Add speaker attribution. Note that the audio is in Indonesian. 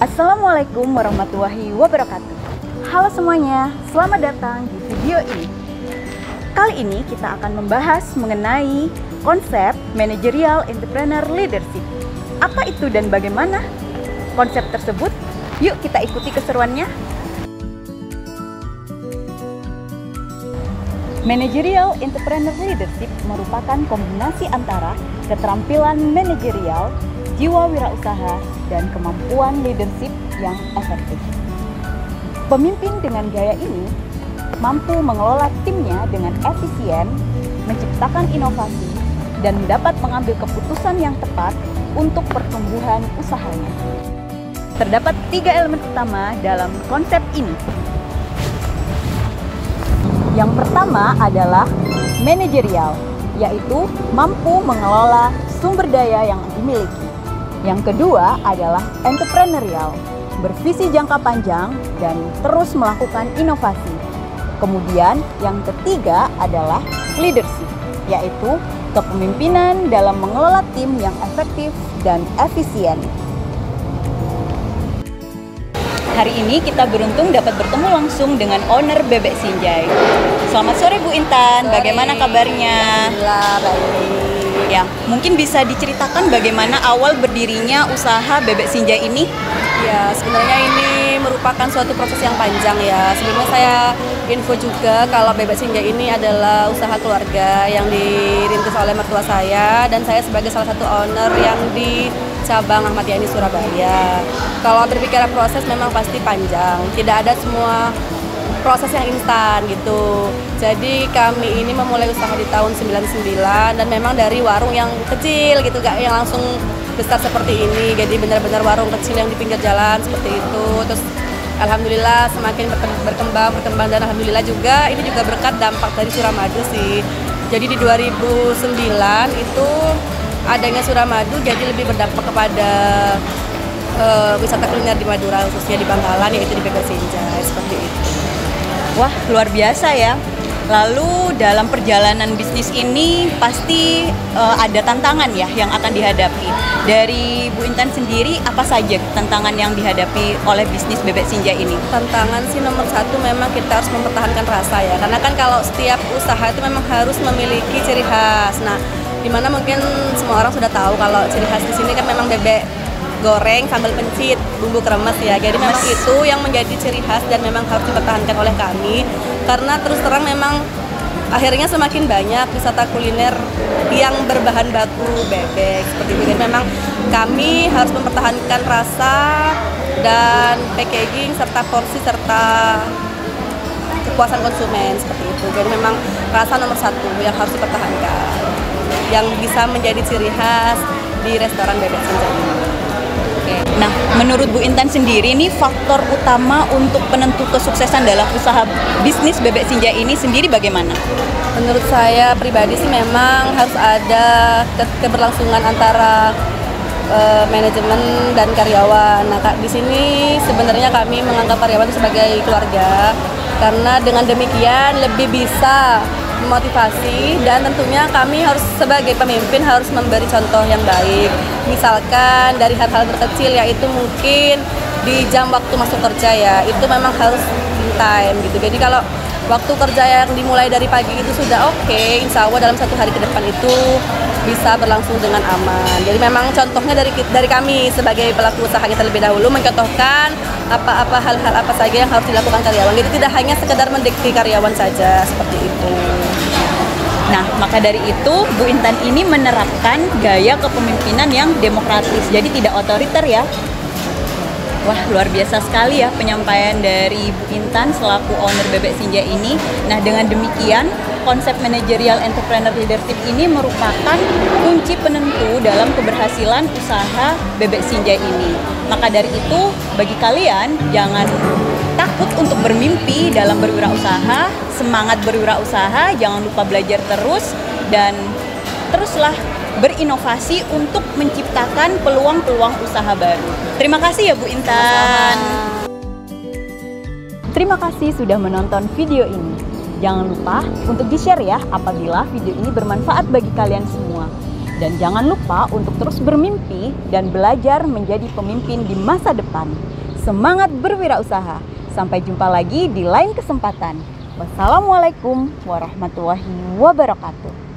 Speaker 1: Assalamualaikum warahmatullahi wabarakatuh. Halo semuanya, selamat datang di video ini. Kali ini kita akan membahas mengenai konsep Managerial Entrepreneur Leadership. Apa itu dan bagaimana konsep tersebut? Yuk kita ikuti keseruannya. Managerial Entrepreneur Leadership merupakan kombinasi antara keterampilan manajerial, jiwa wirausaha, dan kemampuan leadership yang efektif. Pemimpin dengan gaya ini mampu mengelola timnya dengan efisien, menciptakan inovasi, dan dapat mengambil keputusan yang tepat untuk pertumbuhan usahanya. Terdapat 3 elemen utama dalam konsep ini. Yang pertama adalah manajerial, yaitu mampu mengelola sumber daya yang dimiliki. Yang kedua adalah entrepreneurial, bervisi jangka panjang dan terus melakukan inovasi. Kemudian yang ketiga adalah leadership, yaitu kepemimpinan dalam mengelola tim yang efektif dan efisien. Hari ini kita beruntung dapat bertemu langsung dengan owner Bebek Sinjai. Selamat sore Bu Intan, bagaimana kabarnya?
Speaker 2: Alhamdulillah baik.
Speaker 1: Ya, mungkin bisa diceritakan bagaimana awal berdirinya usaha Bebek Sinjai ini?
Speaker 2: Ya, sebenarnya ini merupakan suatu proses yang panjang ya. Sebelumnya saya info juga kalau Bebek Sinjai ini adalah usaha keluarga yang dirintis oleh mertua saya dan saya sebagai salah satu owner yang di cabang Ahmad Yani Surabaya. Kalau berbicara proses memang pasti panjang, tidak ada semua proses yang instan gitu. Jadi kami ini memulai usaha di tahun 99 dan memang dari warung yang kecil gitu, gak yang langsung besar seperti ini. Jadi benar-benar warung kecil yang di pinggir jalan seperti itu. Terus alhamdulillah semakin berkembang dan alhamdulillah juga ini juga berkat dampak dari Suramadu sih. Jadi di 2009 itu adanya Suramadu jadi lebih berdampak kepada wisata kuliner di Madura, khususnya di Bangkalan, yaitu di Bebek Sinjai seperti itu.
Speaker 1: Wah, luar biasa ya. Lalu dalam perjalanan bisnis ini pasti ada tantangan ya yang akan dihadapi. Dari Bu Intan sendiri, apa saja tantangan yang dihadapi oleh bisnis Bebek Sinjai ini?
Speaker 2: Tantangan sih nomor satu memang kita harus mempertahankan rasa ya. Karena kan kalau setiap usaha itu memang harus memiliki ciri khas. Nah, dimana mungkin semua orang sudah tahu kalau ciri khas di sini kan memang bebek goreng sambal pencit bumbu kremes ya. Jadi memang itu yang menjadi ciri khas dan memang harus dipertahankan oleh kami karena terus terang memang akhirnya semakin banyak wisata kuliner yang berbahan baku bebek seperti itu. Jadi memang kami harus mempertahankan rasa dan packaging serta porsi serta kepuasan konsumen seperti itu. Jadi memang rasa nomor satu yang harus dipertahankan, yang bisa menjadi ciri khas di restoran Bebek Sinjai ini.
Speaker 1: Nah, menurut Bu Intan sendiri nih faktor utama untuk penentu kesuksesan dalam usaha bisnis Bebek Sinjai ini sendiri bagaimana?
Speaker 2: Menurut saya pribadi sih memang harus ada keberlangsungan antara manajemen dan karyawan. Nah, di sini sebenarnya kami menganggap karyawan sebagai keluarga karena dengan demikian lebih bisa memotivasi dan tentunya kami harus sebagai pemimpin harus memberi contoh yang baik. Misalkan dari hal-hal terkecil yaitu mungkin di jam waktu masuk kerja ya, itu memang harus in time gitu. Jadi kalau waktu kerja yang dimulai dari pagi itu sudah oke, insya Allah dalam 1 hari ke depan itu bisa berlangsung dengan aman. Jadi memang contohnya dari kami sebagai pelaku usaha kita terlebih dahulu mencontohkan apa-apa hal-hal apa saja yang harus dilakukan karyawan. Jadi tidak hanya sekedar mendikti karyawan saja seperti itu.
Speaker 1: Nah, maka dari itu Bu Intan ini menerapkan gaya kepemimpinan yang demokratis, jadi tidak otoriter ya. Wah, luar biasa sekali ya penyampaian dari Bu Intan selaku owner Bebek Sinjai ini. Nah, dengan demikian konsep Managerial Entrepreneur Leadership ini merupakan kunci penentu dalam keberhasilan usaha Bebek Sinjai ini. Maka dari itu, bagi kalian jangan takut untuk bermimpi dalam berwirausaha, semangat berwirausaha, jangan lupa belajar terus dan teruslah berinovasi untuk menciptakan peluang-peluang usaha baru. Terima kasih ya Bu Intan. Terima kasih sudah menonton video ini. Jangan lupa untuk di-share ya apabila video ini bermanfaat bagi kalian semua. Dan jangan lupa untuk terus bermimpi dan belajar menjadi pemimpin di masa depan. Semangat berwirausaha. Sampai jumpa lagi di lain kesempatan. Wassalamualaikum warahmatullahi wabarakatuh.